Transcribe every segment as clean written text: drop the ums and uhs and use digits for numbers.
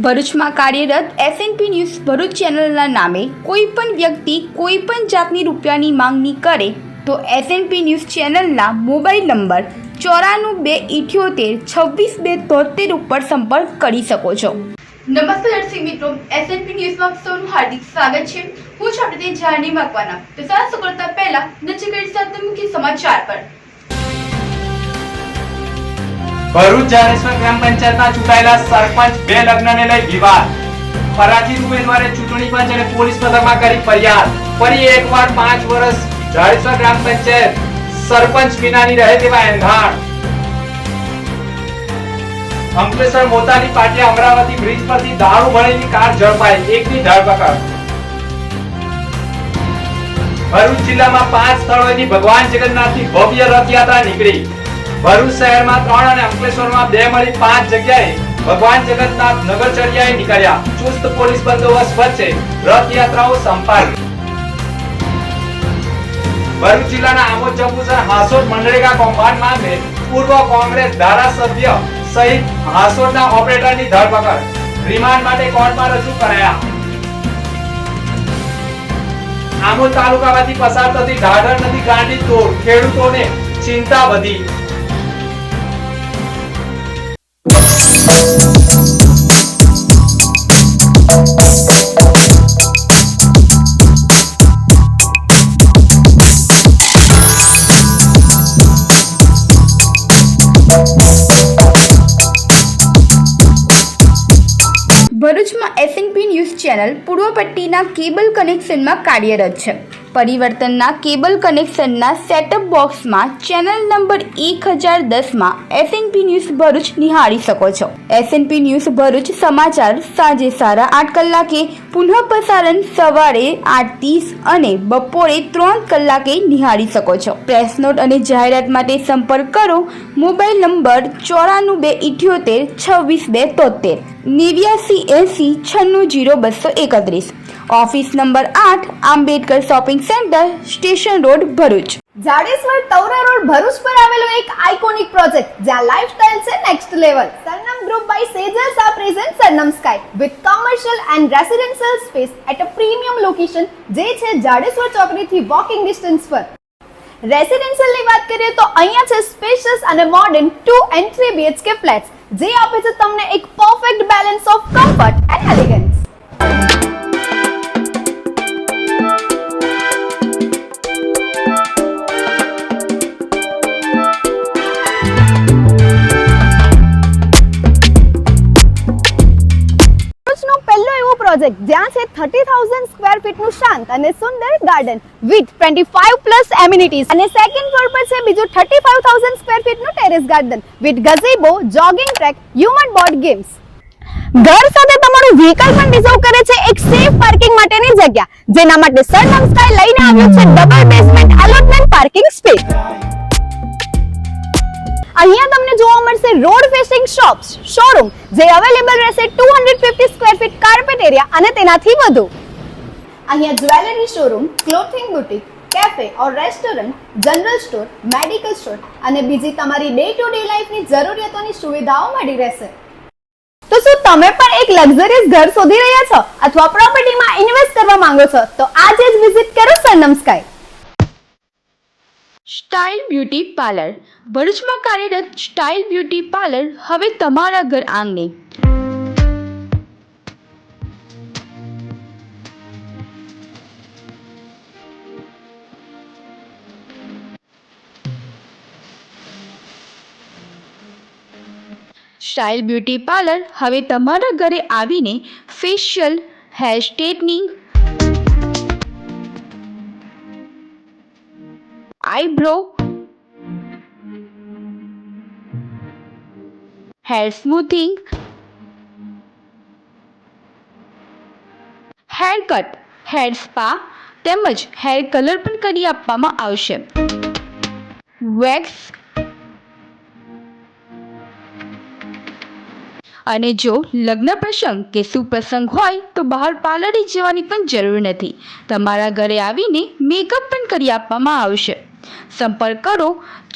ભરૂચમાં કાર્યરત SNP news Bharuch ચેનલના નામે કોઈપણ વ્યક્તિ કોઈપણ જાતની રૂપિયાની માંગણી કરે તો એસએનપી ન્યૂઝ ચેનલના મોબાઈલ નંબર 9428762273 ઉપર સંપર્ક કરી શકો છો। નમસ્તે દર્શક મિત્રો, એસએનપી ન્યૂઝમાં સૌનું હાર્દિક સ્વાગત છે। હું છું આપણી જાણી માંગવાના તો સારા કરતા પહેલા નજર કરી સાથે મુખ્ય સમાચાર પર। ભરૂચ જાડેશ્વર ગ્રામ પંચાયતના ચૂંટાયેલા સરપંચ બે લગ્નને લઈ વિવાદ। પરાજિત ઉમેદવારે ચૂંટણી પંચ અને પોલીસ મથકમાં કરી ફરિયાદ। ફરી એકવાર 5 વર્ષ જાડેશ્વર ગ્રામ પંચાયત સરપંચ વિનાની રહે તેવા એંધાણ। અંકલેશ્વર મોતાની પાટિયા અમરાવતી બ્રિજ પરથી દારૂ ભરેલી કાર ઝડપાઈ, એકની ધરપકડ। ભરૂચ જિલ્લામાં 5 સ્થળોએથી ભગવાન જગન્નાથની ભવ્ય રથયાત્રા નીકળી। ભરૂચ શહેરમાં 3 અને અંકલેશ્વરમાં 2 મળી 5 જગ્યાએ ભગવાન જગન્નાથ નગરચર્યાએ નીકળ્યા। ચુસ્ત પોલીસ બંદોબસ્ત વચ્ચે રથયાત્રાઓ સંપાદી। ભરૂચ જિલ્લાના આમોદ જંબુસર હાસોડ મનરેગા કૌભાંડ મામલે પૂર્વ કોંગ્રેસ ધારાસભ્ય સહિત હાસોડના ઓપરેટરની ધરપકડ, રિમાન્ડ માટે કોર્ટમાં રજૂ કરાયા। આમોદ તાલુકામાંથી પસાર થતી ઢાઢર નદી ગાંડી તોડ, ખેડૂતોને ચિંતા વધી। ભરૂચમાં એસએનપી ન્યૂઝ ચેનલ પૂર્વ પટ્ટીના કેબલ કનેક્શનમાં કાર્યરત છે। પરિવર્તનના કેબલ કનેક્શનના સેટઅપ બોક્સમાં ચેનલ નંબર 1010માં એસએનપી ન્યૂઝ ભરૂચ નિહાળી શકો છો। એસએનપી ન્યૂઝ ભરૂચ સમાચાર સાંજે 8:30 કલાકે, પુનઃ પ્રસારણ સવારે 8:30 અને બપોરે 3 કલાકે નિહાળી શકો છો। પ્રેસ નોટ અને જાહેરાત માટે સંપર્ક કરો mobile number 9478262273 8980960231। Office number 8, Ambedkar shopping centre, station road, Bharuch. Jadeshwar Tavra road Bharuch પર આવેલો એક આઇકોનિક પ્રોજેક્ટ જ્યાં લાઇફસ્ટાઇલ છે next level. Sarnam group by Sejal Shah present Sarnam sky with commercial and residential space at a premium location, જે છે જાડેશ્વર ચોકડીથી વોકિંગ ડિસ્ટન્સ પર। રેસિડેન્શિયલની વાત કરીએ તો અહીંયા છે સ્પેશિયસ અને મોડર્ન 2 and 3 BHK ફ્લેટ્સ, જે આપે છે તમને એક perfect balance of comfort and elegance. Project જ્યાં છે 30,000 સ્ક્વેર ફીટનું શાંત અને સુંદર ગાર્ડન વિથ 25+ એમિનિટીઝ, અને સેકન્ડ ફ્લોર પર છે બીજું 35,000 સ્ક્વેર ફીટનું terrace garden with gazebo, jogging track, human board games. ઘર સાથે તમારું વ્હીકલ પણ રિઝર્વ કરે છે એક સેફ પાર્કિંગ માટેની જગ્યા, જેના માટે સરનમ સ્કાય લઈને આવ્યો છે double basement allotment parking space. અહીંયા તમને જોવા મળશે રોડ ફેસિંગ શોપ્સ શોરૂમ, જે અવેલેબલ રહેશે 250 સ્ક્વેર ફીટ કાર્પેટ એરિયા અને તેનાથી વધુ। અહીંયા jewellery showroom, clothing boutique, cafe ઓર restaurant, general store, medical store અને બીજી તમારી ડે ટુ ડે લાઈફની જરૂરિયાતોની સુવિધાઓ મળી રહેશે। તો શું તમે પણ એક લક્ઝરિયસ ઘર શોધી રહ્યા છો અથવા પ્રોપર્ટીમાં ઇન્વેસ્ટ કરવા માંગો છો? તો આજે જ વિઝિટ કરો Sarnam sky. Style beauty parlour ભરૂચમાં કાર્યરત સ્ટાઇલ બ્યુટી પાર્લર હવે તમારા ઘર આંગણે। સ્ટાઇલ બ્યુટી પાર્લર હવે તમારા ઘરે આવીને facial, hair straightening, eyebrow, hair smoothing, hair cut, hair spa તેમજ હેર કલર પણ કરી આપવામાં આવશે। વેક્સ અને જો લગ્ન પ્રસંગ કે સુપ્રસંગ હોય તો બહાર પાર્લરે જવાની પણ જરૂર નથી, તમારા ઘરે આવીને મેકઅપ પણ કરી આપવામાં આવશે। સંપર્ક કરો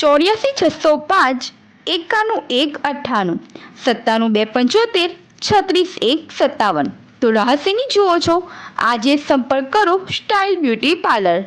84 605 91 98 97 275 36 1 57। તો રહસ્યની જુઓ છો, આજે સંપર્ક કરો સ્ટાઇલ બ્યુટી પાર્લર।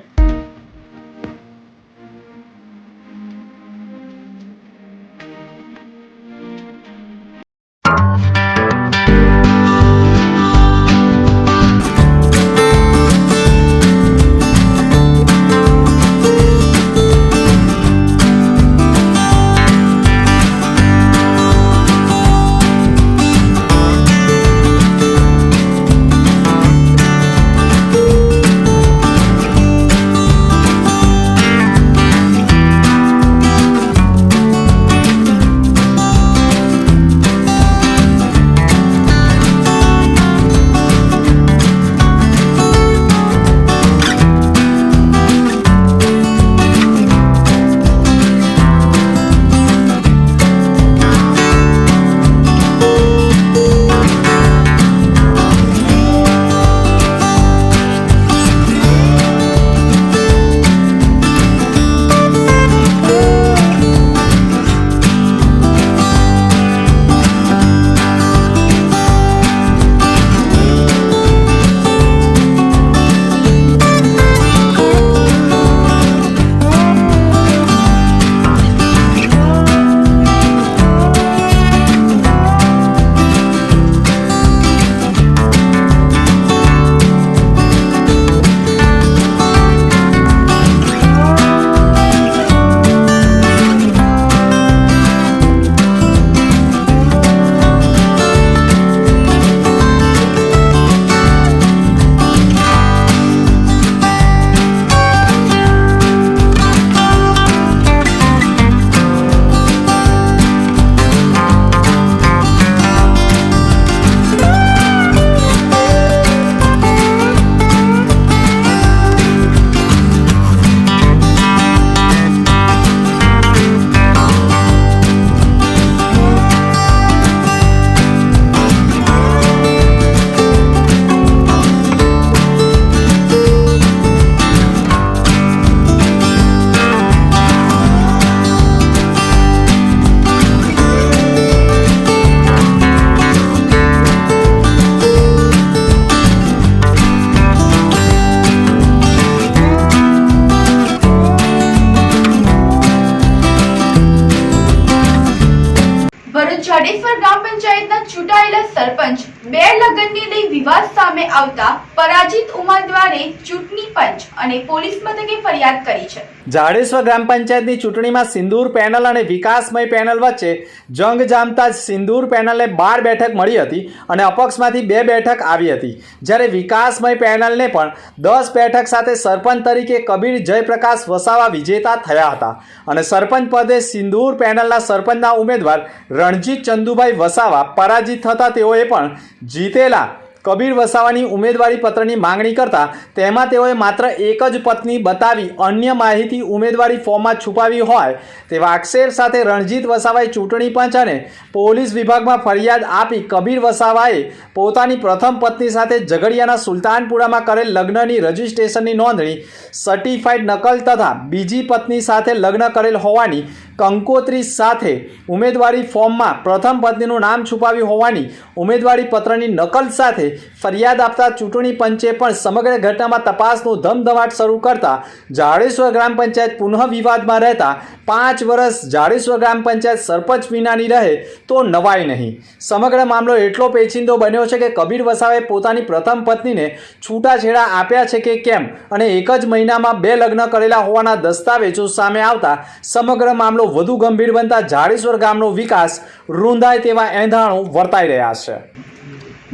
જાડેશ્વર ગ્રામ પંચાયતના ચૂંટાયેલા સરપંચ બે લગ્નને લઈ વિવાદ સામે આવતા પરાજિત ઉમેદવારે ચૂંટણી પંચ અને પોલીસ મથકે ફરિયાદ કરી છે। જાડેશ્વર ગ્રામ પંચાયતની ચૂંટણીમાં સિંદૂર પેનલ અને વિકાસમય પેનલ વચ્ચે જંગ જામતા સિંદૂર પેનલને 12 બેઠક મળી હતી અને અપક્ષમાંથી 2 બેઠક આવી હતી, જ્યારે વિકાસમય પેનલને પણ 10 બેઠક સાથે સરપંચ તરીકે કબીર જયપ્રકાશ વસાવા વિજેતા થયા હતા અને સરપંચ પદે સિંદૂર પેનલના સરપંચના ઉમેદવાર રણજીત ચંદુભાઈ વસાવા પરાજિત થતા તેઓએ પણ જીતેલા કબીર વસાવાની ઉમેદવારી પત્રની માંગણી કરતા તેમાં તેઓએ માત્ર એક જ પત્ની બતાવી અન્ય માહિતી ઉમેદવારી ફોર્મમાં છુપાવી હોય તેવા આક્ષેપ સાથે રણજીત વસાવાએ ચૂંટણી પંચ અને પોલીસ વિભાગમાં ફરિયાદ આપી કબીર વસાવાએ પોતાની પ્રથમ પત્ની સાથે ઝઘડિયાના સુલતાનપુરામાં કરેલ લગ્નની રજિસ્ટ્રેશનની નોંધણી સર્ટિફાઈડ નકલ તથા બીજી પત્ની સાથે લગ્ન કરેલ હોવાની કંકોત્રી સાથે ઉમેદવારી ફોર્મમાં પ્રથમ પત્નીનું નામ છુપાવ્યું હોવાની ઉમેદવારી પત્રની નકલ સાથે ફરિયાદ આપતા ચૂંટણી પંચે પણ સમગ્ર ઘટનામાં તપાસનું ધમધમાટ શરૂ કરતા જાડેશ્વર ગ્રામ પંચાયત પુનઃ વિવાદમાં રહેતા 5 વર્ષ જાડેશ્વર ગ્રામ પંચાયત સરપંચ વિનાની રહે તો નવાય નહીં। સમગ્ર મામલો એટલો પેચીદો બન્યો છે કે કબીર વસાવાએ પોતાની પ્રથમ પત્નીને છૂટાછેડા આપ્યા છે કે કેમ અને એક જ મહિનામાં 2 લગ્ન કરેલા હોવાના દસ્તાવેજો સામે આવતા સમગ્ર મામલો વધુ ગંભીર બનતા જાડેશ્વર ગામનો વિકાસ રૂંધાય તેવા એંધાણો વર્તાઈ રહ્યા છે।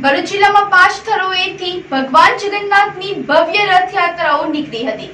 ભરૂચ જિલ્લામાં 5 સ્થળોએથી ભગવાન જગન્નાથની ભવ્ય રથયાત્રાઓ નીકળી હતી।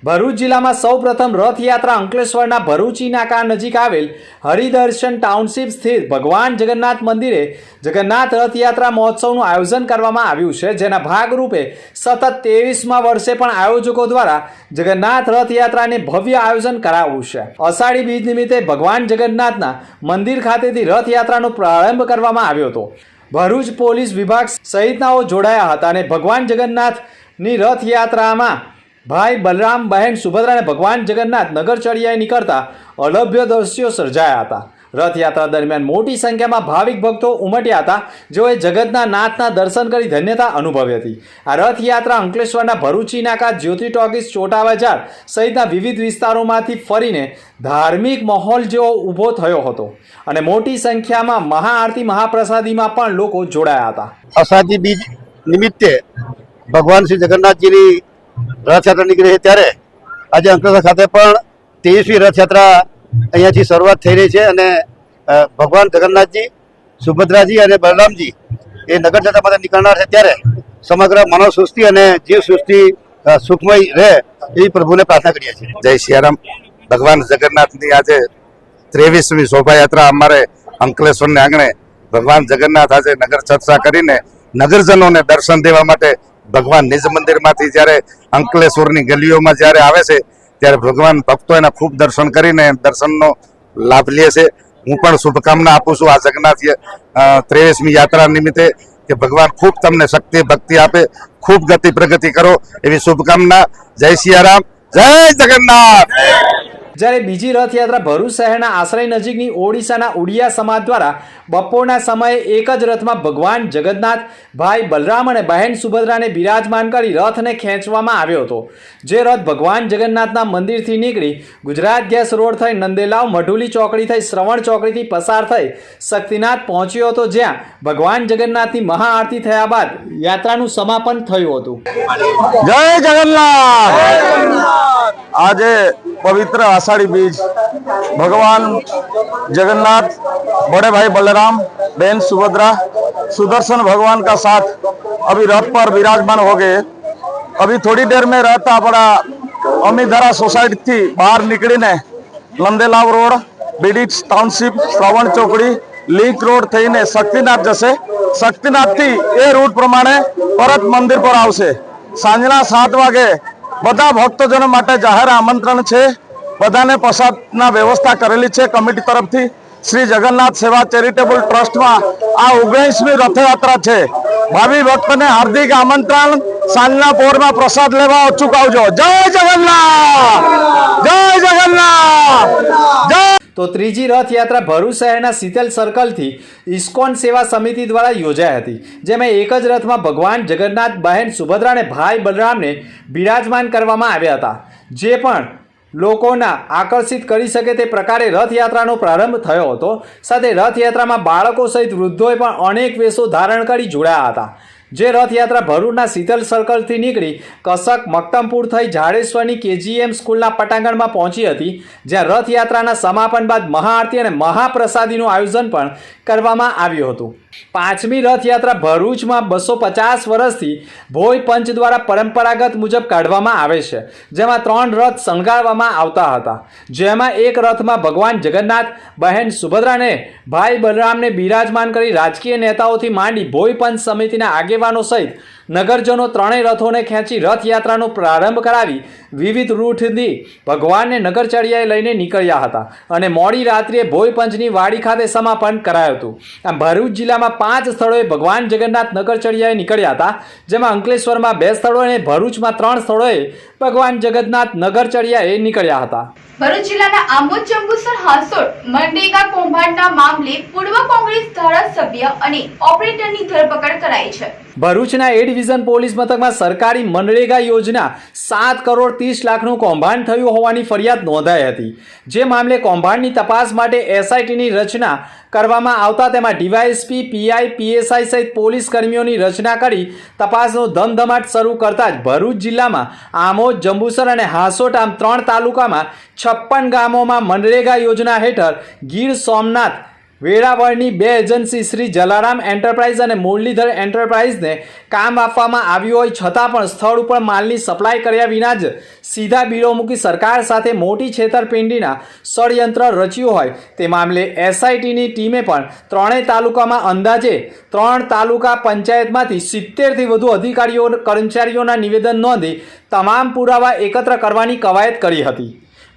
ભરૂચ જિલ્લામાં સૌપ્રથમ રથયાત્રા અંકલેશ્વરના ભરૂચી નાકા નજીક આવેલ હરિદર્શન ટાઉનશીપ સ્થિત ભગવાન જગન્નાથ મંદિરે જગન્નાથ રથયાત્રા મહોત્સવનું આયોજન કરવામાં આવ્યું છે, જેના ભાગરૂપે સતત 23મા વર્ષે પણ આયોજકો દ્વારા જગન્નાથ રથયાત્રાને ભવ્ય આયોજન કરાવ્યું છે। અષાઢી બીજ નિમિત્તે ભગવાન જગન્નાથના મંદિર ખાતેથી રથયાત્રાનો પ્રારંભ કરવામાં આવ્યો હતો। ભરૂચ પોલીસ વિભાગ સહિતનાઓ જોડાયા હતા અને ભગવાન જગન્નાથની રથયાત્રામાં ભાઈ બલરામ, બહેન સુભદ્રા અને ભગવાન જગન્નાથ નગર ચડિયાએ નીકળતા અલભ્ય દ્રશ્યો સર્જાયા હતા। રથયાત્રા દરમિયાન મોટી સંખ્યામાં ભાવિક ભક્તો ઉમટ્યા હતા, જેઓએ જગતના નાથના દર્શન કરી ધન્યતા અનુભવી હતી. આ રથયાત્રા અંકલેશ્વરના ભરૂચી નાકા, જ્યોતિ ટોકીઝ, ચોટા બજાર સહિતના વિવિધ વિસ્તારોમાંથી ફરીને ધાર્મિક માહોલ જેવો ઊભો થયો હતો અને મોટી સંખ્યામાં મહાઆરતી મહાપ્રસાદીમાં પણ લોકો જોડાયા હતા. અષાઢી બીજ નિમિત્તે ભગવાન શ્રી જગન્નાથજીની રથયાત્રા નીકળી છે ત્યારે આજે અંકલેશ્વર ખાતે પણ 23મી રથયાત્રા અહીંયાથી શરૂઆત થઈ રહી છે અને ભગવાન જગન્નાથજી, સુભદ્રાજી અને બલરામજી એ નગર જતા માટે નીકળનાર છે ત્યારે સમગ્ર માનવ સૃષ્ટિ અને જીવ સૃષ્ટિ સુખમય રહે એવી પ્રભુને પ્રાર્થના કરીએ છીએ. જય સિયારામ. ભગવાન જગન્નાથની આજે 23મી શોભાયાત્રા અમારે અંકલેશ્વરને આંગણે ભગવાન જગન્નાથ આજે નગર ચર્ચા કરીને નગરજનોને દર્શન દેવા માટે ભગવાન નિજ મંદિરમાંથી જ્યારે અંકલેશ્વરની ગલીઓમાં જ્યારે આવે છે ત્યારે ભગવાન ભક્તો એના ખૂબ દર્શન કરીને દર્શનનો લાભ લે છે. હું પણ શુભકામના આપું છું આ જગન્નાથ 23મી યાત્રા નિમિત્તે કે ભગવાન ખૂબ તમને શક્તિ ભક્તિ આપે, ખૂબ ગતિ પ્રગતિ કરો એવી શુભકામના. જય સિયારામ, જય જગન્નાથ. જ્યારે બીજી રથયાત્રા ભરૂચ શહેરના આશ્રય નજીકની ઓડિશાના ઉડિયા સમાજ દ્વારા બપોરના સમયે એક જ રથમાં ભગવાન જગન્નાથ, ભાઈ બલરામ અને બહેન સુભદ્રાને બિરાજમાન કરી રથને ખેંચવામાં આવ્યો હતો. જે રથ ભગવાન જગન્નાથના મંદિરથી નીકળી ગુજરાત ગેસ રોડ થઈ નંદેલાવ મઢુલી ચોકડી થઈ શ્રવણ ચોકડીથી પસાર થઈ શક્તિનાથ પહોંચ્યો હતો, જ્યાં ભગવાન જગન્નાથની મહાઆરતી થયા બાદ યાત્રાનું સમાપન થયું હતું. જય જગન્નાથ. આજે पवित्र आषाढ़ी बीज भगवान जगन्नाथ, बड़े भाई बलराम, बहन सुभद्रा, सुदर्शन भगवान का साथ अभी रथ पर विराजमान हो गए. अभी थोड़ी देर में रथ अपना अमीधरा सोसाइटी थी बाहर निकली ने नंदेलाव रोड, बीडी टाउनशिप, श्रवण चौकड़ी, लिंक रोड थी ने शक्तिनाथ जैसे शक्तिनाथ थी ए रूट प्रमाणे परत मंदिर पर आवशे. सांजना 7 वागे બધા ભક્તજનો માટે જાહેર આમંત્રણ છે. બધાને પ્રસાદના વ્યવસ્થા કરેલી છે કમિટી તરફથી. શ્રી જગન્નાથ સેવા ચેરિટેબલ ટ્રસ્ટમાં આ 19મી રથયાત્રા છે. ભાવિ ભક્તોને હાર્દિક આમંત્રણ. સાંજના પોરમાં પ્રસાદ લેવા અચૂક આવજો. જય જગન્નાથ, જય જગન્નાથ, જય. તો ત્રીજી રથયાત્રા ભરૂચ શહેરના શીતલ સર્કલથી ઇસ્કોન સેવા સમિતિ દ્વારા યોજાઈ હતી, જેમાં એક જ રથમાં ભગવાન જગન્નાથ, બહેન સુભદ્રા અને ભાઈ બલરામને બિરાજમાન કરવામાં આવ્યા હતા. જે પણ લોકોના આકર્ષિત કરી શકે તે પ્રકારે રથયાત્રાનો પ્રારંભ થયો હતો. સાથે રથયાત્રામાં બાળકો સહિત વૃદ્ધોએ પણ અનેક વેશો ધારણ કરી જોડાયા હતા. જે રથયાત્રા ભરૂચના શીતલ સર્કલથી નીકળી કસક મક્તમપુર થઈ ઝાડેશ્વરની KGM સ્કૂલના પટાંગણમાં પહોંચી હતી, જ્યાં રથયાત્રાના સમાપન બાદ મહાઆરતી અને મહાપ્રસાદીનું આયોજન પણ કરવામાં આવ્યું હતું. પાંચમી રથયાત્રા ભરૂચમાં 250 વર્ષથી ભોય પંચ દ્વારા પરંપરાગત મુજબ કાઢવામાં આવે છે, જેમાં 3 રથ શણગારવામાં આવતા હતા. જેમાં એક રથમાં ભગવાન જગન્નાથ, બહેન સુભદ્રાને, ભાઈ બલરામને બિરાજમાન કરી રાજકીય નેતાઓથી માંડી ભોય પંચ સમિતિના આગેવાનો સહિત નગરજનો ત્રણેય રથોને ખેંચી રથયાત્રાનો પ્રારંભ કરાવી વિવિધ રૂટથી ભગવાનને નગરચર્યાએ લઈને નીકળ્યા હતા અને મોડી રાત્રિએ ભોય પંચની વાડી ખાતે સમાપન કરાયું હતું. આમ ભરૂચ જિલ્લામાં 5 સ્થળોએ ભગવાન જગન્નાથ નગરચર્યાએ નીકળ્યા હતા, જેમાં અંકલેશ્વરમાં 2 સ્થળો અને ભરૂચમાં 3 સ્થળોએ ભગવાન જગન્નાથ નગરચર્યાએ નીકળ્યા હતા. ભરૂચ જિલ્લાના આમોદ જંબુસર હાંસોટ મનરેગા કૌભાંડના મામલે પૂર્વ કોંગ્રેસ ધારાસભ્ય અને ઓપરેટરની ધરપકડ કરાઈ છે. ભરૂચના A ડિવિઝન પોલીસ મથકમાં સરકારી મનરેગા યોજના 7 કરોડ 30 લાખનું કૌભાંડ થયું હોવાની ફરિયાદ નોંધાઈ હતી. જે મામલે કૌભાંડની તપાસ માટે SITની રચના કરવામાં આવતા તેમાં DYSP, PI, PSI સહિત પોલીસ કર્મીઓની રચના કરી તપાસનો ધમધમાટ શરૂ કરતા જ ભરૂચ જિલ્લામાં આમોદ, જંબુસર અને હાંસોટ આમ 3 તાલુકામાં 56 ગામોમાં મનરેગા યોજના હેઠળ ગીર સોમનાથ વેરાવળની 2 એજન્સી શ્રી જલારામ એન્ટરપ્રાઇઝ અને મુરલીધર એન્ટરપ્રાઇઝને કામ આપવામાં આવ્યું હોય છતાં પણ સ્થળ ઉપર માલની સપ્લાય કર્યા વિના જ સીધા બિલો મૂકી સરકાર સાથે મોટી છેતરપિંડીના ષડયંત્ર રચ્યું હોય તે મામલે SITની ટીમે પણ 3 તાલુકામાં અંદાજે 3 તાલુકા પંચાયતમાંથી 70થી વધુ અધિકારીઓ કર્મચારીઓના નિવેદન નોંધી તમામ પુરાવા એકત્ર કરવાની કવાયત કરી હતી.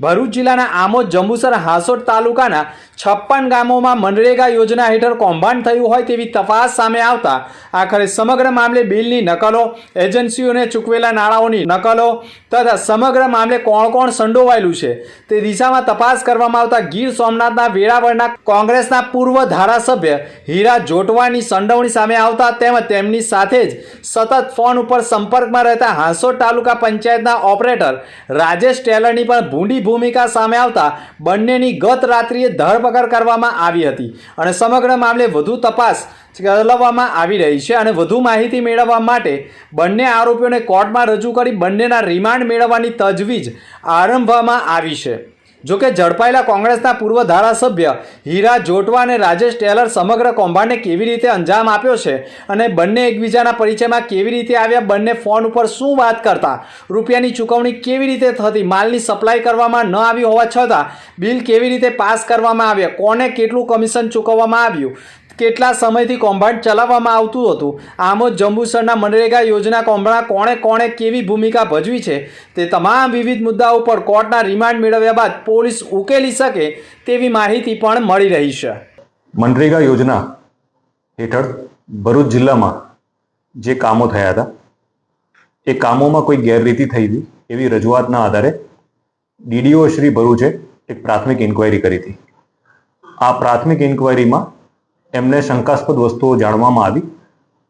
ભરૂચ જિલ્લાના આમોદ, જંબુસર, હાંસોટ તાલુકાના 56 ગામોમાં મનરેગા યોજના હેઠળ કૌભાંડ થયું હોય તેવી તપાસ સામે આવતા આખરે સમગ્ર મામલે બિલની નકલો, એજન્સીઓને ચૂકવેલા નાણાંઓની નકલો તથા સમગ્ર મામલે કોણ કોણ સંડોવાયેલું છે તે દિશામાં તપાસ કરવામાં આવતા ગીર સોમનાથના વેરાવળના કોંગ્રેસના પૂર્વ ધારાસભ્ય હીરા જોટવાની સંડોવણી સામે આવતા તેમજ તેમની સાથે જ સતત ફોન ઉપર સંપર્કમાં રહેતા હાંસોટ તાલુકા પંચાયતના ઓપરેટર રાજેશ ટેલરની પણ ભૂંડી ભૂમિકા સામે આવતા બંનેની ગત રાત્રિએ ધરપકડ કરવામાં આવી હતી અને સમગ્ર મામલે વધુ તપાસ ચલાવવામાં આવી રહી છે અને વધુ માહિતી મેળવવા માટે બંને આરોપીઓને કોર્ટમાં રજૂ કરી બંનેના રિમાન્ડ મેળવવાની તજવીજ આરંભવામાં આવી છે. જોકે ઝડપાયેલા કોંગ્રેસના પૂર્વ ધારાસભ્ય હીરા જોટવા અને રાજેશ ટેલર સમગ્ર કૌભાંડને કેવી રીતે અંજામ આપ્યો છે અને બંને એકબીજાના પરિચયમાં કેવી રીતે આવ્યા, બંને ફોન ઉપર શું વાત કરતા, રૂપિયાની ચૂકવણી કેવી રીતે થતી, માલની સપ્લાય કરવામાં ન આવી હોવા છતાં બિલ કેવી રીતે પાસ કરવામાં આવ્યા, કોને કેટલું કમિશન ચૂકવવામાં આવ્યું, કેટલા સમયથી કૌભાંડ ચલાવવામાં આવતું હતું, આમોદ જંબુસરના મનરેગા યોજના કૌભાંડમાં કોણે કેવી ભૂમિકા ભજવી છે તે તમામ વિવિધ મુદ્દાઓ પર કોર્ટના રિમાન્ડ મેળવ્યા બાદ પોલીસ ઉકેલી શકે તેવી માહિતી પણ મળી રહી છે. મનરેગા યોજના હેઠળ ભરૂચ જિલ્લામાં જે કામો થયા હતા એ કામોમાં કોઈ ગેરરીતિ થઈ હતી એવી રજૂઆતના આધારે ડીડીઓ શ્રી ભરૂચે એક પ્રાથમિક ઇન્ક્વાયરી કરી હતી. આ પ્રાથમિક ઇન્ક્વાયરીમાં એમને શંકાસ્પદ વસ્તુઓ જાણવામાં આવી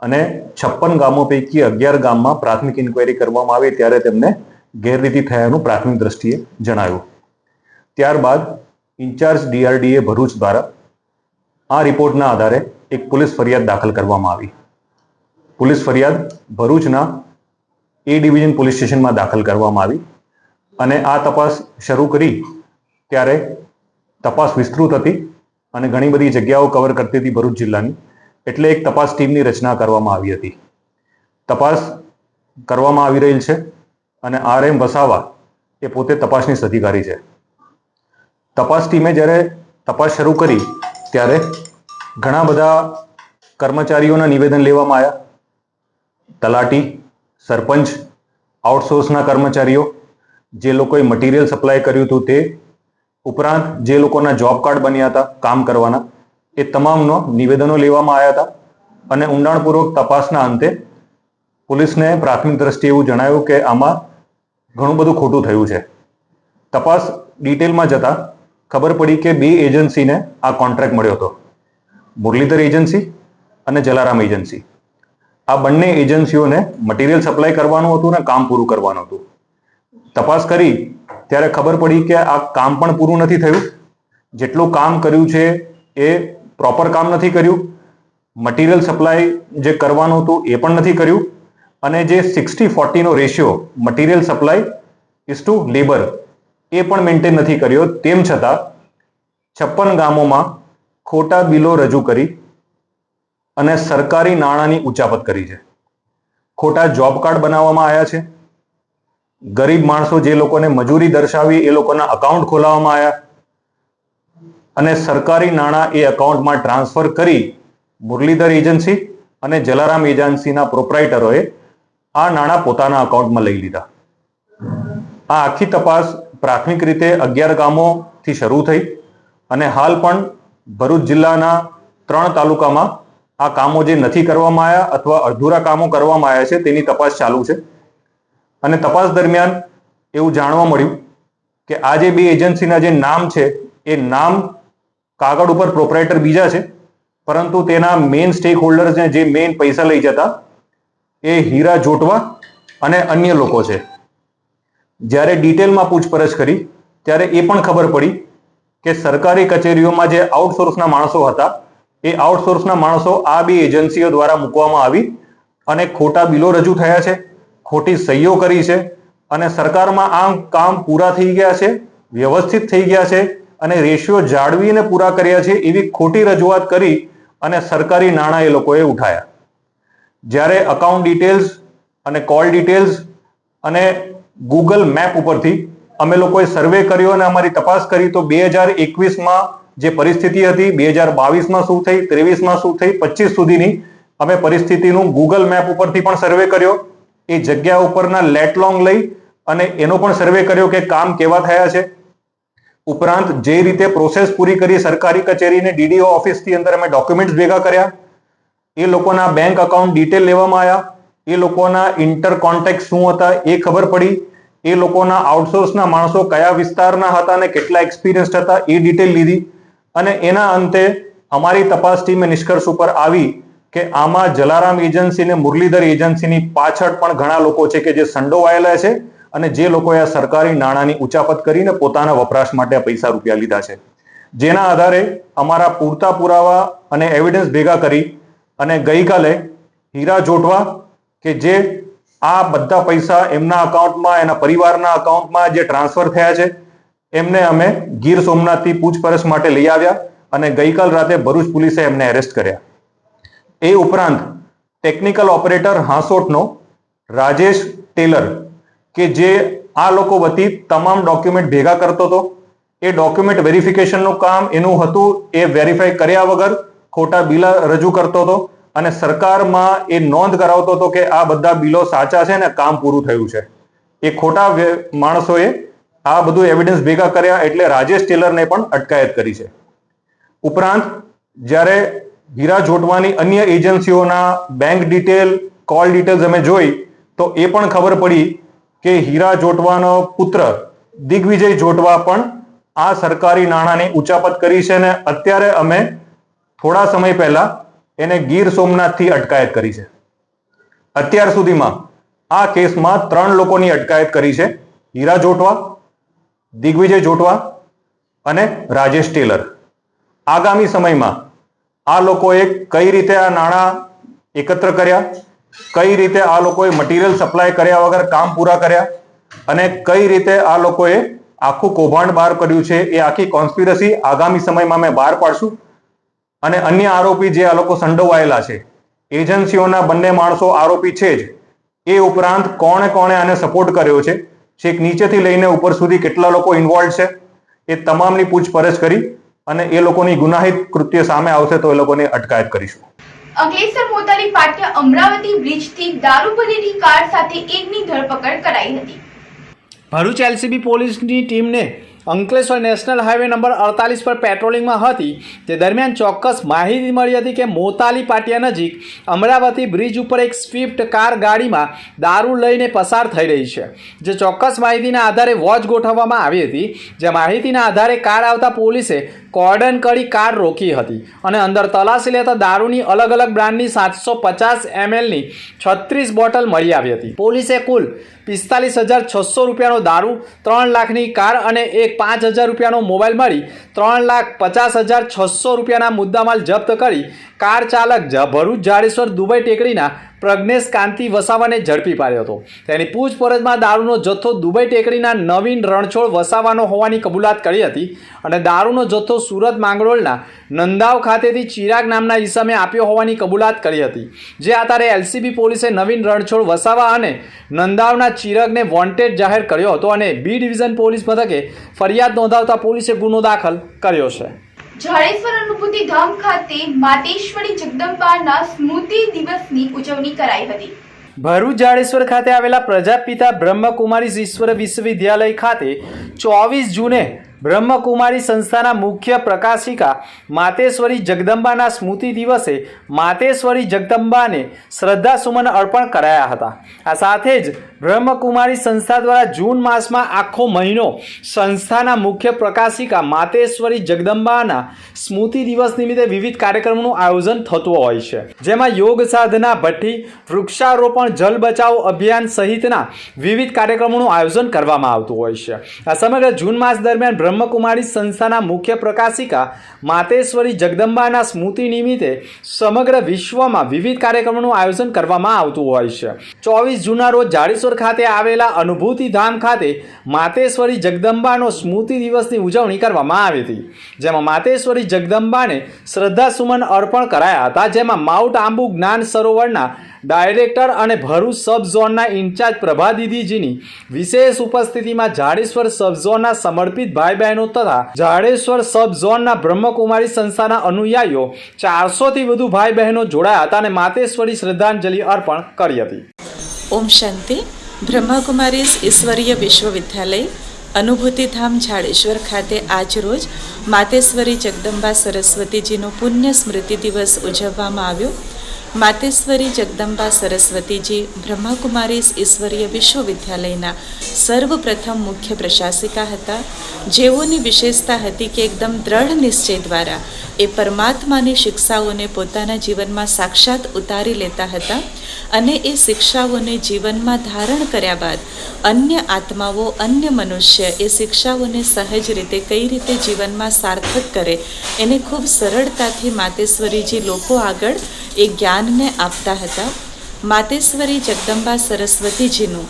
અને 56 ગામો પૈકી 11 ગામમાં પ્રાથમિક ઇન્ક્વાયરી કરવામાં આવી ત્યારે તેમને ગેરરીતિ થયાનું પ્રાથમિક દ્રષ્ટિએ જણાવ્યું. ત્યારબાદ ઇન્ચાર્જ DRDA ભરૂચ દ્વારા આ રિપોર્ટના આધારે એક પોલીસ ફરિયાદ દાખલ કરવામાં આવી. પોલીસ ફરિયાદ ભરૂચના A ડિવિઝન પોલીસ સ્ટેશનમાં દાખલ કરવામાં આવી અને આ તપાસ શરૂ કરી ત્યારે તપાસ વિસ્તૃત હતી અને ઘણી બધી જગ્યાઓ કવર કરતી હતી ભરૂચ જિલ્લાની, એટલે એક તપાસ ટીમની રચના કરવામાં આવી હતી. તપાસ કરવામાં આવી રહેલ છે અને RM વસાવા એ પોતે તપાસનીશ અધિકારી છે. તપાસ ટીમે જ્યારે તપાસ શરૂ કરી ત્યારે ઘણા બધા કર્મચારીઓના નિવેદન લેવામાં આવ્યા. તલાટી, સરપંચ, આઉટસોર્સના કર્મચારીઓ, જે લોકોએ મટીરિયલ સપ્લાય કર્યું હતું તે ઉપરાંત જે લોકોના જોબ કાર્ડ બન્યા હતા કામ કરવાના એ તમામનો નિવેદનો લેવામાં આવ્યા હતા અને ઊંડાણપૂર્વક તપાસના અંતે પોલીસને પ્રાથમિક દ્રષ્ટિએ એવું જણાવ્યું કે આમાં ઘણું બધું ખોટું થયું છે. તપાસ ડિટેલમાં જતા ખબર પડી કે 2 એજન્સીને આ કોન્ટ્રાક્ટ મળ્યો હતો, મુરલીધર એજન્સી અને જલારામ એજન્સી. આ બંને એજન્સીઓને મટીરિયલ સપ્લાય કરવાનું હતું અને કામ પૂરું કરવાનું હતું. તપાસ કરી ત્યારે ખબર પડી કે આ કામ પણ પૂરું નથી થયું, જેટલું કામ કર્યું છે એ પ્રોપર કામ નથી કર્યું, મટીરિયલ સપ્લાય જે કરવાનું હતું એ પણ નથી કર્યું અને જે 60-40 નો ratio material supply is to labour એ પણ મેન્ટેન નથી કર્યો. તેમ છતાં 56 ગામોમાં ખોટા બિલો રજૂ કરી અને સરકારી નાણાંની ઉચાપત કરી છે. ખોટા જોબ કાર્ડ બનાવવામાં આવ્યા છે. ગરીબ માણસો જે લોકોને મજૂરી દર્શાવી એ લોકોના અકાઉન્ટ ખોલાવવામાં આવ્યા અને સરકારી નાણાં એ અકાઉન્ટમાં ટ્રાન્સફર કરી મુરલીધર એજન્સી અને જલારામ એજન્સીના પ્રોપ્રાઇટરોએ આ નાણાં પોતાના અકાઉન્ટમાં લઈ લીધા. આ આખી તપાસ પ્રાથમિક રીતે 11 ગામોથી શરૂ થઈ અને હાલ પણ ભરૂચ જિલ્લાના 3 તાલુકામાં આ કામો જે નથી કરવામાં આવ્યા અથવા અધૂરા કામો કરવામાં આવ્યા છે તેની તપાસ ચાલુ છે. અને તપાસ દરમિયાન એવું જાણવા મળ્યું કે આ જે 2 એજન્સીના જે નામ છે એ નામ કાગળ ઉપર પ્રોપ્રાઇટર બીજા છે, પરંતુ તેના મેઇન સ્ટેક હોલ્ડર્સને જે મેઇન પૈસા લઈ જતા એ હીરા જોટવા અને અન્ય લોકો છે. જ્યારે ડિટેલમાં પૂછપરછ કરી ત્યારે એ પણ ખબર પડી કે સરકારી કચેરીઓમાં જે આઉટસોર્સના માણસો હતા એ આઉટસોર્સના માણસો આ 2 એજન્સીઓ દ્વારા મૂકવામાં આવી અને ખોટા બિલો રજૂ થયા છે, ખોટી સહીઓ કરી છે અને સરકારમાં આ કામ પૂરા થઈ ગયા છે, વ્યવસ્થિત થઈ ગયા છે અને રેશિયો જાળવીને પૂરા કર્યા છે એવી ખોટી રજૂઆત કરી અને સરકારી નાણાં એ લોકોએ ઉઠાયા. જ્યારે અકાઉન્ટ ડિટેલ્સ અને કોલ ડિટેલ્સ અને ગૂગલ મેપ ઉપરથી અમે લોકોએ સર્વે કર્યો અને અમારી તપાસ કરી તો 2021માં જે પરિસ્થિતિ હતી, 2022માં શું થઈ, 23માં શું થઈ, 25 સુધીની અમે પરિસ્થિતિનું ગૂગલ મેપ ઉપરથી પણ સર્વે કર્યો. એ જગ્યા ઉપરના લેટ લોંગ લઈ અને એનો પણ સર્વે કર્યો કે કામ કેવા થયા છે, ઉપરાંત જે રીતે પ્રોસેસ પૂરી કરી સરકારી કચેરીને ડીડીઓ ઓફિસથી અંદર અમે ડોક્યુમેન્ટ્સ ભેગા કર્યા, એ લોકોના બેંક અકાઉન્ટ ડિટેલ લેવામાં આવ્યા, એ લોકોના ઇન્ટર કોન્ટેક્ટ શું હતા એ ખબર પડી, એ લોકોના આઉટસોર્સના માણસો કયા વિસ્તારના હતા અને કેટલા એક્સપિરિયન્સ હતા એ ડિટેલ લીધી. અને એના અંતે અમારી તપાસ ટીમે નિષ્કર્ષ ઉપર આવી કે આમાં જલારામ એજન્સી અને મુરલીધર એજન્સીની પાછળ પણ ઘણા લોકો છે કે જે સંડોવાયેલા છે અને જે લોકોએ આ સરકારી નાણાંની ઉચાપત કરીને પોતાના વપરાશ માટે પૈસા રૂપિયા લીધા છે. જેના આધારે અમારા પૂરતા પુરાવા અને એવિડન્સ ભેગા કરી અને ગઈકાલે હીરા જોટવા કે જે આ બધા પૈસા એમના અકાઉન્ટમાં, એના પરિવારના અકાઉન્ટમાં જે ટ્રાન્સફર થયા છે, એમને અમે ગીર સોમનાથથી પૂછપરછ માટે લઈ આવ્યા અને ગઈકાલ રાતે ભરૂચ પોલીસે એમને એરેસ્ટ કર્યા. એ ઉપરાંત ટેકનિકલ ઓપરેટર હાંસોટનો રાજેશ ટેલર કે જે આ લોકો વતી તમામ ડોક્યુમેન્ટ ભેગા કરતો હતો, એ ડોક્યુમેન્ટ વેરિફિકેશનનું કામ એનું હતું, એ વેરીફાઈ કર્યા વગર ખોટા બિલ રજૂ કરતો હતો અને સરકારમાં એ નોંધ કરાવતો હતો કે આ બધા બિલો સાચા છે ને કામ પૂરું થયું છે. એ ખોટા માણસોએ આ બધું એવિડન્સ ભેગા કર્યા એટલે રાજેશ ટેલરને પણ અટકાયત કરી છે. ઉપરાંત જ્યારે હીરા જોટવાની અન્ય એજન્સીઓના બેંક ડિટેલ, કોલ ડિટેલ્સ અમે જોઈ તો એ પણ ખબર પડી કે હીરા જોટવાનો પુત્ર દિગ્વિજય જોટવા પણ આ સરકારી નાણાંની ઉચાપત કરી છે અને અત્યારે અમે થોડા સમય પહેલા એને ગીર સોમનાથથી અટકાયત કરી છે. અત્યાર સુધીમાં આ કેસમાં 3 લોકોની અટકાયત કરી છે, હીરા જોટવા, દિગ્વિજય જોટવા અને રાજેશ ટેલર. આગામી સમયમાં આ લોકોએ કઈ રીતે આ નાણાં એકત્ર કર્યા, કઈ રીતે આ લોકોએ મટીરિયલ સપ્લાય કર્યા વગર કામ પૂરા કર્યા અને કઈ રીતે આ લોકોએ આખું કૌભાંડ બહાર કર્યું છે, એ આખી કોન્સ્પિરસી આગામી સમયમાં અમે બહાર પાડશું. અને અન્ય આરોપી જે આ લોકો સંડોવાયેલા છે, એજન્સીઓના બંને માણસો આરોપી છે જ, એ ઉપરાંત કોણે કોણે આને સપોર્ટ કર્યો છે, છેક નીચેથી લઈને ઉપર સુધી કેટલા લોકો ઇન્વોલ્વ છે, એ તમામની પૂછપરછ કરી અને એ લોકોની ગુનાહિત કૃત્ય સામે આવશે તો એ લોકોની અટકાયત કરીશું. અંકલેશ્વર મોતાલી પાટિયા અમરાવતી બ્રિજથી દારૂ ભરેલી કાર સાથે એકની ધરપકડ કરાઈ હતી. ભરૂચ એલસીબી પોલીસની ટીમને અંકલેશ્વર નેશનલ હાઈવે નંબર 48 પર પેટ્રોલિંગમાં હતી તે દરમિયાન ચોક્કસ માહિતી મળી હતી કે મોતાલી પાટિયા નજીક અમરાવતી બ્રિજ ઉપર એક સ્વિફ્ટ કાર ગાડીમાં દારૂ લઈને પસાર થઈ રહી છે. જે ચોક્કસ માહિતીના આધારે વોચ ગોઠવવામાં આવી હતી. જે માહિતીના આધારે કાર આવતા પોલીસે કોર્ડન કરી કાર રોકી હતી અને અંદર તલાશી લેતા દારૂની અલગ અલગ બ્રાન્ડની 750 mlની 36 બોટલ મળી આવી હતી. પોલીસે કુલ 45,600 રૂપિયાનો દારૂ, 3 લાખની કાર અને એક 5,000 રૂપિયાનો મોબાઈલ મળી 3,50,600 રૂપિયાના મુદ્દામાલ જપ્ત કરી કાર ચાલક ભરૂચ જાડેશ્વર દુબઈ ટેકરીના પ્રજ્ઞેશ કાંતિ વસાવાને ઝડપી પાડ્યો હતો. તેની પૂછપરછમાં દારૂનો જથ્થો દુબઈ ટેકરીના નવીન રણછોડ વસાવાનો હોવાની કબૂલાત કરી હતી અને દારૂનો જથ્થો સુરત માંગરોળના નંદાવ ખાતેથી ચિરાગ નામના ઈસમે આપ્યો હોવાની કબૂલાત કરી હતી. જે આધારે એલસીબી પોલીસે નવીન રણછોડ વસાવા અને નંદાવના ચિરાગને વોન્ટેડ જાહેર કર્યો હતો અને બી ડિવિઝન પોલીસ મથકે ફરિયાદ નોંધાવતા પોલીસે ગુનો દાખલ કર્યો છે. જાડેશ્વર અનુભૂતિ ધામ ખાતે માતેશ્વરી જગદંબાના સ્મૃતિ દિવસની ઉજવણી કરાઈ હતી. ભરૂચ જાડેશ્વર ખાતે આવેલા પ્રજાપિતા બ્રહ્મકુમારી ઈશ્વર વિશ્વવિદ્યાલય ખાતે 24 જૂને બ્રહ્મકુમારી સંસ્થાના મુખ્ય પ્રકાશિકા માતેશ્વરી જગદંબાના સ્મૃતિ દિવસે માતેશ્વરી જગદંબાને શ્રદ્ધાસુમન અર્પણ કરાયા હતા. આ સાથે જ બ્રહ્મકુમારી સંસ્થા દ્વારા જૂન માસમાં આખો મહિનો સંસ્થાના મુખ્ય પ્રકાશિકા માતેશ્વરી જગદંબાના સ્મૃતિ દિવસ નિમિત્તે વિવિધ કાર્યક્રમોનું આયોજન થતું હોય છે. જેમાં યોગ સાધના ભઠ્ઠી, વૃક્ષારોપણ, જલ બચાવ અભિયાન સહિતના વિવિધ કાર્યક્રમોનું આયોજન કરવામાં આવતું હોય છે. આ સમગ્ર જૂન માસ દરમિયાન બ્રહ્મકુમારી સંસ્થાના મુખ્ય પ્રકાશિકા માતેશ્વરી જગદંબાના સ્મૃતિ નિમિત્તે સમગ્ર વિશ્વમાં વિવિધ કાર્યક્રમોનું આયોજન કરવામાં આવતું હોય છે. 24 જૂનના રોજ જાડેશ્વર ખાતે આવેલા અનુભૂતિ ધામ ખાતે માતેશ્વરી જગદંબાનો સ્મૃતિ દિવસની ઉજવણી કરવામાં આવી હતી. જેમાં માતેશ્વરી જગદંબાને શ્રદ્ધાસુમન અર્પણ કરાયા હતા. જેમાં માઉન્ટ આંબુ જ્ઞાન સરોવરના ડાયરેક્ટર અને ભરૂચ સબ ઝોનના ઇન્ચાર્જ પ્રભા દીદીજીની વિશેષ ઉપસ્થિતિમાં જાડેશ્વર સબ ઝોનના સમર્પિત ભાઈ બહેનો તથા જાડેશ્વર સબ ઝોનના બ્રહ્મકુમારી સંસ્થાના અનુયાયીઓ 400થી વધુ ભાઈ બહેનો જોડાયા હતા અને માતેશ્વરી શ્રદ્ધાંજલિ અર્પણ કરી હતી. ઓમ શાંતિ. બ્રહ્મકુમારીઝ ઈશ્વરીય વિશ્વવિદ્યાલય અનુભૂતિધામ ઝાડેશ્વર ખાતે આજરોજ માતેશ્વરી જગદંબા સરસ્વતીજીનો પુણ્ય સ્મૃતિ દિવસ ઉજવવામાં આવ્યો. માતેશ્વરી જગદંબા સરસ્વતીજી બ્રહ્માકુમારી ઈશ્વરીય વિશ્વવિદ્યાલયના સર્વપ્રથમ મુખ્ય પ્રશાસિકા હતા, જેઓની વિશેષતા હતી કે એકદમ દ્રઢ નિશ્ચય દ્વારા એ પરમાત્માની શિક્ષાઓને પોતાના જીવનમાં સાક્ષાત ઉતારી લેતા હતા અને એ શિક્ષાઓને જીવનમાં ધારણ કર્યા બાદ અન્ય આત્માઓ, અન્ય મનુષ્ય એ શિક્ષાઓને સહજ રીતે કઈ રીતે જીવનમાં સાર્થક કરે એને ખૂબ સરળતાથી માતેશ્વરીજી લોકો આગળ એ જ્ઞાનને આપતા હતા. માતેશ્વરી જગદંબા સરસ્વતીજીનું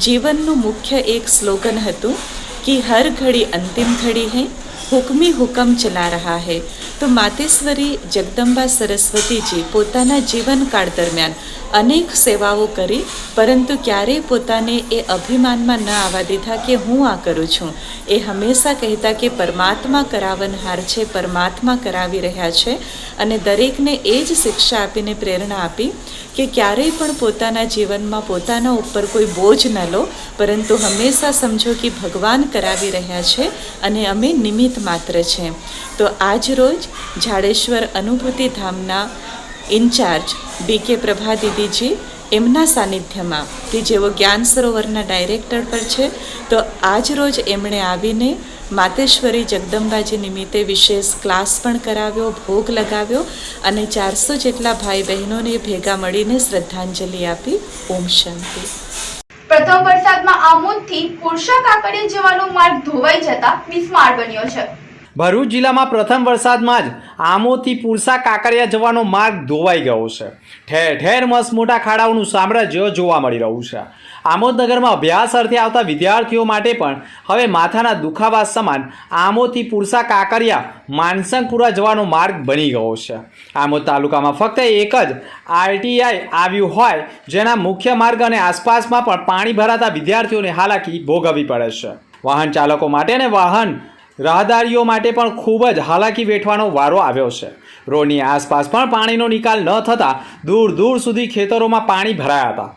જીવનનું મુખ્ય એક સ્લોગન હતું કે હર ઘડી અંતિમ ઘડી હૈ, હુકમી હુકમ ચલા રહા હૈ. તો માતેશ્વરી જગદંબા સરસ્વતીજી પોતાના જીવનકાળ દરમિયાન અનેક સેવાઓ કરી, પરંતુ ક્યારેય પોતાને એ અભિમાનમાં ન આવવા દીધા કે હું આ કરું છું. એ હંમેશા કહેતા કે પરમાત્મા કરાવનહાર છે, પરમાત્મા કરાવી રહ્યા છે, અને દરેકને એ જ શિક્ષા આપીને પ્રેરણા આપી કે ક્યારેય પણ પોતાના જીવનમાં પોતાના ઉપર કોઈ બોજ ન લો, પરંતુ હંમેશા સમજો કે ભગવાન કરાવી રહ્યા છે અને અમે નિમિત્ત માત્ર છે. તો આજ રોજ ઝાડેશ્વર અનુભૂતિ ધામના ઇન્ચાર્જ BK પ્રભા દીદીજી એમના સાનિધ્યમાં, કે જેઓ જ્ઞાન સરોવરના ડાયરેક્ટર પર છે, તો આજ રોજ એમણે આવીને માતેશ્વરી જગદંબાજી નિમિત્તે વિશેષ ક્લાસ પણ કરાવ્યો, ભોગ લગાવ્યો અને 400 જેટલા ભાઈ બહેનોને ભેગા મળીને શ્રદ્ધાંજલિ આપી. ઓમ શાંતિ. પ્રથમ વરસાદમાં આમોદથી પુરસા કાકડીયા જવાનો માર્ગ ધોવાઈ જતા બિસ્માર બન્યો છે. ભરૂચ જિલ્લામાં પ્રથમ વરસાદમાં જ આમોદથી પુરસા કાકડિયા જવાનો માર્ગ ધોવાઈ ગયો છે. ઠેર ઠેર મસ્ત મોટા ખાડાઓનું સામ્રાજ્ય જોવા મળી રહ્યું છે. આમોદ નગરમાં અભ્યાસ અર્થે આવતા વિદ્યાર્થીઓ માટે પણ હવે માથાના દુખાવા સમાન આમોદથી પુરસા કાકડિયા માનસંગપુરા જવાનો માર્ગ બની ગયો છે. આમોદ તાલુકામાં ફક્ત એક જ RTI આવ્યું હોય, જેના મુખ્ય માર્ગ અને આસપાસમાં પણ પાણી ભરાતા વિદ્યાર્થીઓને હાલાકી ભોગવવી પડે છે. વાહન ચાલકો માટે અને વાહન રાહદારીઓ માટે પણ ખૂબ જ હાલાકી વેઠવાનો વારો આવ્યો છે. રોડની આસપાસ પણ પાણીનો નિકાલ ન થતાં દૂર દૂર સુધી ખેતરોમાં પાણી ભરાયા હતા.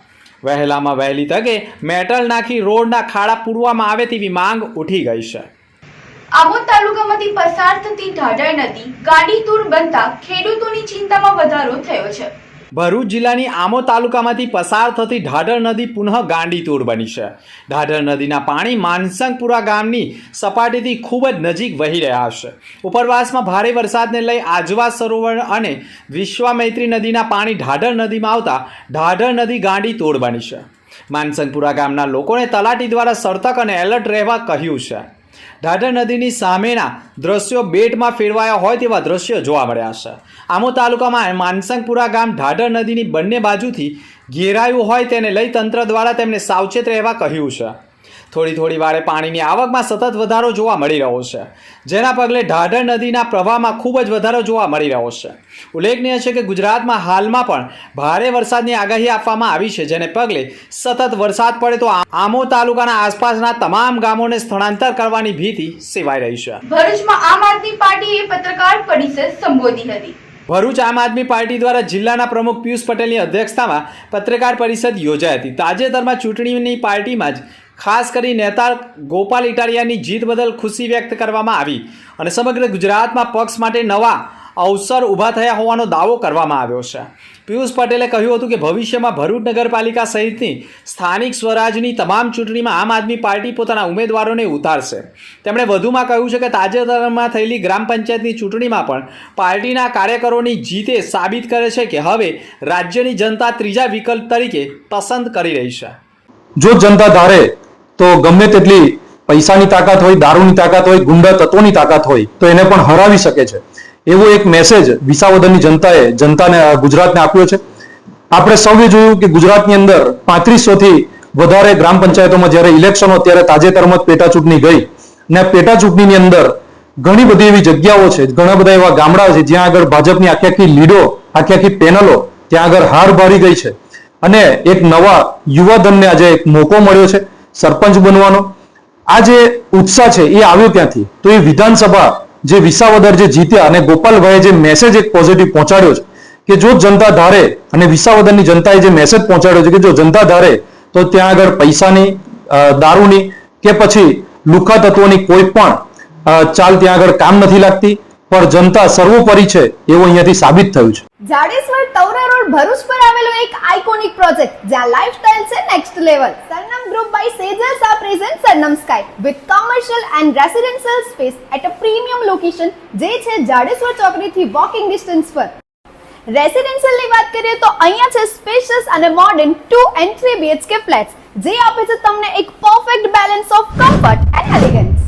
વહેલામાં વહેલી તકે મેટલ નાખી રોડના ખાડા પૂરવામાં આવે તેવી માંગ ઉઠી ગઈ છે. આમોદ તાલુકામાંથી પસાર થતી ઢાઢર નદી ગાંડીતુર બનતા ખેડૂતોની ચિંતામાં વધારો થયો છે. ભરૂચ જિલ્લાની આમોદ તાલુકામાંથી પસાર થતી ઢાઢર નદી પુનઃ ગાંડીતુર બની છે. ઢાઢર નદીના પાણી માનસંગપુરા ગામની સપાટીથી ખૂબ જ નજીક વહી રહ્યા છે. ઉપરવાસમાં ભારે વરસાદને લઈ આજવા સરોવર અને વિશ્વામિત્રી નદીના પાણી ઢાઢર નદીમાં આવતા ઢાઢર નદી ગાંડીતુર બની છે. માનસંગપુરા ગામના લોકોને તલાટી દ્વારા સતર્ક અને એલર્ટ રહેવા કહ્યું છે. ઢાઢર નદીની સામેના દ્રશ્યો બેટમાં ફેરવાયા હોય તેવા દ્રશ્યો જોવા મળ્યા છે. આમોદ તાલુકામાં માનસંગપુરા ગામ ઢાઢર નદીની બંને બાજુથી ઘેરાયું હોય તેને લઈ તંત્ર દ્વારા તેમને સાવચેત રહેવા કહ્યું છે. થોડી વારે પાણીની આવકમાં સતત વધારો જોવા મળી રહ્યો છે, જેના પગલે ઢાઢર નદીના પ્રવાહમાં ખૂબ જ વધારો જોવા મળી રહ્યો છે. ઉલ્લેખનીય છે કે ગુજરાતમાં હાલમાં પણ ભારે વરસાદની આગાહી આપવામાં આવી છે, જેને પગલે સતત વરસાદ પડે તો આમોદ તાલુકાના આસપાસના તમામ ગામોને સ્થળાંતર કરવાની ભીતિ સેવાઈ રહી છે. ભરૂચમાં આમ આદમી પાર્ટીએ પત્રકાર પરિષદ સંબોધી હતી. ભરૂચ આમ આદમી પાર્ટી દ્વારા જિલ્લાના પ્રમુખ પિયુષ પટેલની અધ્યક્ષતામાં પત્રકાર પરિષદ યોજાઈ હતી. તાજેતરમાં ચૂંટણીની પાર્ટીમાં જ ખાસ કરી નેતા ગોપાલ ઇટાલિયાની જીત બદલ ખુશી વ્યક્ત કરવામાં આવી અને સમગ્ર ગુજરાતમાં પક્ષ માટે નવા અવસર ઊભા થયા હોવાનો દાવો કરવામાં આવ્યો છે. પિયુષ પટેલે કહ્યું હતું કે ભવિષ્યમાં ભરૂચ નગરપાલિકા સહિતની સ્થાનિક સ્વરાજની તમામ ચૂંટણીમાં આમ આદમી પાર્ટી પોતાના ઉમેદવારોને ઉતારશે. તેમણે વધુમાં કહ્યું છે કે તાજેતરમાં થયેલી ગ્રામ પંચાયતની ચૂંટણીમાં પણ પાર્ટીના કાર્યકરોની જીતે સાબિત કરે છે કે હવે રાજ્યની જનતા ત્રીજા વિકલ્પ તરીકે પસંદ કરી રહી છે. જો જનતા ધારે તો ગમે તેટલી પૈસાની તાકાત હોય, દારૂની તાકાત હોય, ગુંડા તત્વોની તાકાત હોય તો એને પણ હરાવી શકે છે. એવો એક મેસેજ વિસાવદરની જનતાને ગુજરાતને આપ્યો છે. આપણે સૌએ જોયું કે ગુજરાતની અંદર 3500 થી વધારે ગ્રામ પંચાયતોમાં જ્યારે ઇલેક્શનો, ત્યારે તાજેતરમાં પેટા ચૂંટણી ગઈ ને પેટા ચૂંટણીની અંદર ઘણી બધી એવી જગ્યાઓ છે, ઘણા બધા એવા ગામડાઓ છે જ્યાં આગળ ભાજપની આખી લીડો, આખી પેનલો ત્યાં આગળ હાર ભારી ગઈ છે અને એક નવા યુવાધનને આજે એક મોકો મળ્યો છે સરપંચ બનવાનો. આ જે ઉત્સાહ છે એ આવ્યો ત્યાંથી. તો એ વિધાનસભા જે વિસાવદર જે જીત્યા અને ગોપાલભાઈએ જે મેસેજ એક પોઝિટિવ પહોંચાડ્યો છે કે જો જનતા ધારે, અને વિસાવદરની જનતાએ જે મેસેજ પહોંચાડ્યો છે કે જો જનતા ધારે તો ત્યાં આગળ પૈસાની, દારૂની કે પછી લુખ્ખા તત્વોની કોઈ પણ ચાલ ત્યાં આગળ કામ નથી લાગતી, પણ જનતા સર્વોપરી છે એવું અહીંયાથી સાબિત થયું છે. જાડેશ્વર તવરા રોડ ભરૂચ પર આવેલો એક આઇકોનિક પ્રોજેક્ટ જ્યાં લાઇફસ્ટાઇલ છે next level. Sarnam group by સેજલ્સ આ present Sarnam sky with commercial and residential space at a premium location જે છે જાડેશ્વર ચોકડીથી વોકિંગ ડિસ્ટન્સ પર. રેસિડેન્શિયલની વાત કરીએ તો અહીંયા છે સ્પેશિયસ અને મોડર્ન 2 and 3 BHK ફ્લેટ્સ જે આપે છે તમને એક perfect balance of comfort and elegance.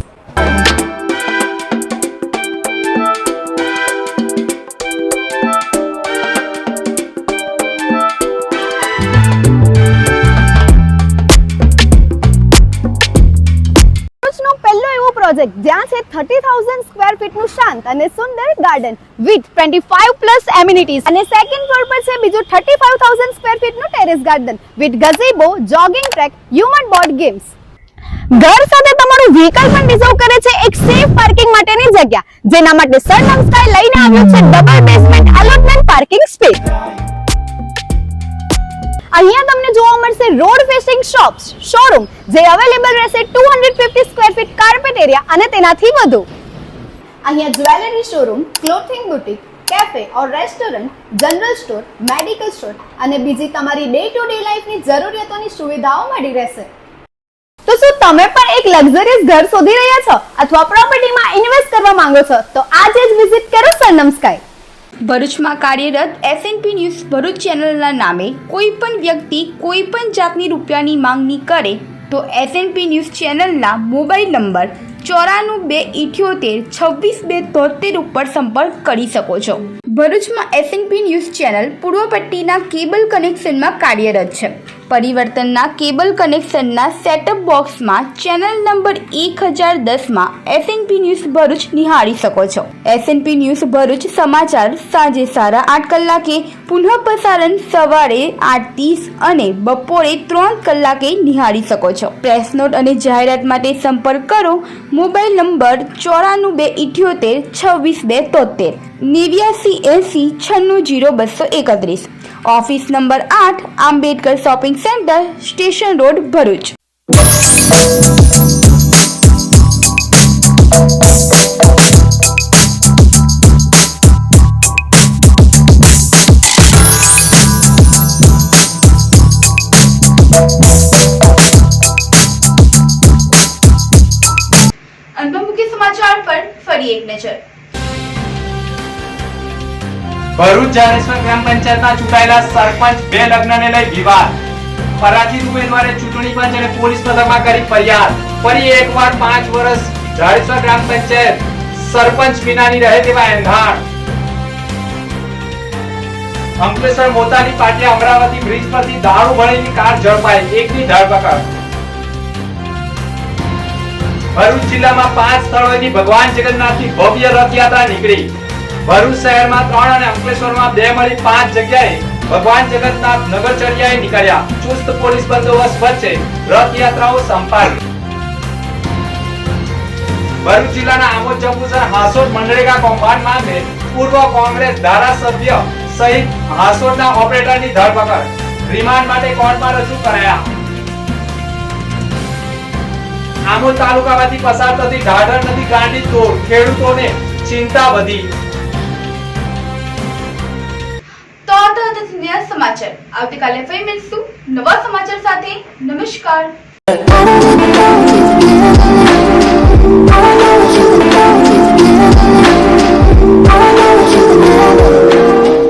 Project જ્યાં છે 30,000 સ્ક્વેર ફીટ નું શાંત અને સુંદર ગાર્ડન વિથ 25+ એમિનિટીઝ અને સેકન્ડ ફ્લોર પર છે બીજું 35,000 સ્ક્વેર ફીટ નું terrace garden with gazebo, jogging track, human board games. ઘર સાથે તમારું વ્હીકલ પણ રિઝર્વ કરે છે એક સેફ પાર્કિંગ માટેની જગ્યા જેના માટે સરનમ સ્કાય લઈને આવ્યો છે double basement allotment parking space. અહીંયા તમને જોવા મળશે રોડ ફેસિંગ શોપ્સ શોરૂમ જે અવેલેબલ રહેશે 250 સ્ક્વેર ફીટ કાર્પેટ એરિયા અને તેનાથી વધુ. અહીંયા jewellery showroom, clothing boutique, cafe ઓર restaurant, general store, medical store અને બીજી તમારી ડે ટુ ડે લાઈફની જરૂરિયાતોની સુવિધાઓ મળી રહેશે. તો શું તમે પણ એક લક્ઝરિયસ ઘર શોધી રહ્યા છો અથવા પ્રોપર્ટીમાં ઇન્વેસ્ટ કરવા માંગો છો તો આજે જ વિઝિટ કરો સરનમ સ્કાય. ભરૂચમાં કાર્યરત એસએનપી ન્યૂઝ ભરૂચ ચેનલના નામે કોઈ પણ વ્યક્તિ કોઈ પણ જાતની રૂપિયાની માંગણી કરે તો એસએનપી ન્યૂઝ ચેનલના મોબાઈલ નંબર 9428762273 ઉપર સંપર્ક કરી શકો છો. ભરૂચમાં એસએનપી ન્યૂઝ ચેનલ પૂર્વ પટ્ટીના કેબલ કનેક્શનમાં કાર્યરત છે. પરિવર્તનના કેબલ કનેક્શનના સેટઅપ બોક્સમાં ચેનલ નંબર 1010માં એસએનપી ન્યૂઝ ભરૂચ નિહાળી શકો છો. એસએનપી ન્યૂઝ ભરૂચ સમાચાર સાંજે 8:30 કલાકે, પુનઃ પ્રસારણ સવારે 8:30 અને બપોરે 3 કલાકે નિહાળી શકો છો. પ્રેસ નોટ અને જાહેરાત માટે સંપર્ક કરો mobile number 9428762273 8980960231. Office number 8 Ambedkar shopping centre, station road, Bharuch. અનુપમ મુખ્ય સમાચાર પર ફરી એક નજર. ભરૂચ જાડેશ્વર ગ્રામ પંચાયતના ચૂંટાયેલા સરપંચ બે લગ્નને લઈ વિવાદ. પરાજિત ઉમેદવારે ચૂંટણી પંચ અને પોલીસ મથકમાં કરી ફરિયાદ. ફરી એકવાર 5 વર્ષ જાડેશ્વર ગ્રામ પંચાયત સરપંચ વિનાની રહે તેવા એંધાણ. અંકલેશ્વર મોતાની પાટિયા અમરાવતી બ્રિજ પરથી દારૂ ભરેલી કાર ઝડપાઈ, એકની ધરપકડ. ભરૂચ જિલ્લામાં 5 સ્થળોએથી ભગવાન જગન્નાથની ભવ્ય રથયાત્રા નીકળી. ભરૂચ શહેરમાં 3 અને અંકલેશ્વરમાં 2 મળી 5 જગ્યાએ ભગવાન જગન્નાથ નગરચર્યાએ નીકળ્યા. ચુસ્ત પોલીસ બંદોબસ્ત વચ્ચે રથયાત્રાઓ સંપાદી. ભરૂચ જિલ્લાના આમોદ જંબુસર હાસોદ મનરેગા કૌભાંડ મામલે પૂર્વ કોંગ્રેસ ધારાસભ્ય સહિત હાસોદના ઓપરેટરની ધરપકડ. રિમાન્ડ માટે કોર્ટમાં રજૂ કરાયા. આમોદ તાલુકામાંથી પસાર થતી ઢાઢર નદી ગાંડી તોડ, ખેડૂતોને ચિંતા વધી. તો આ હતા સમાચાર. આવતીકાલે ફરી મળીશું નવા સમાચાર સાથે. નમસ્કાર.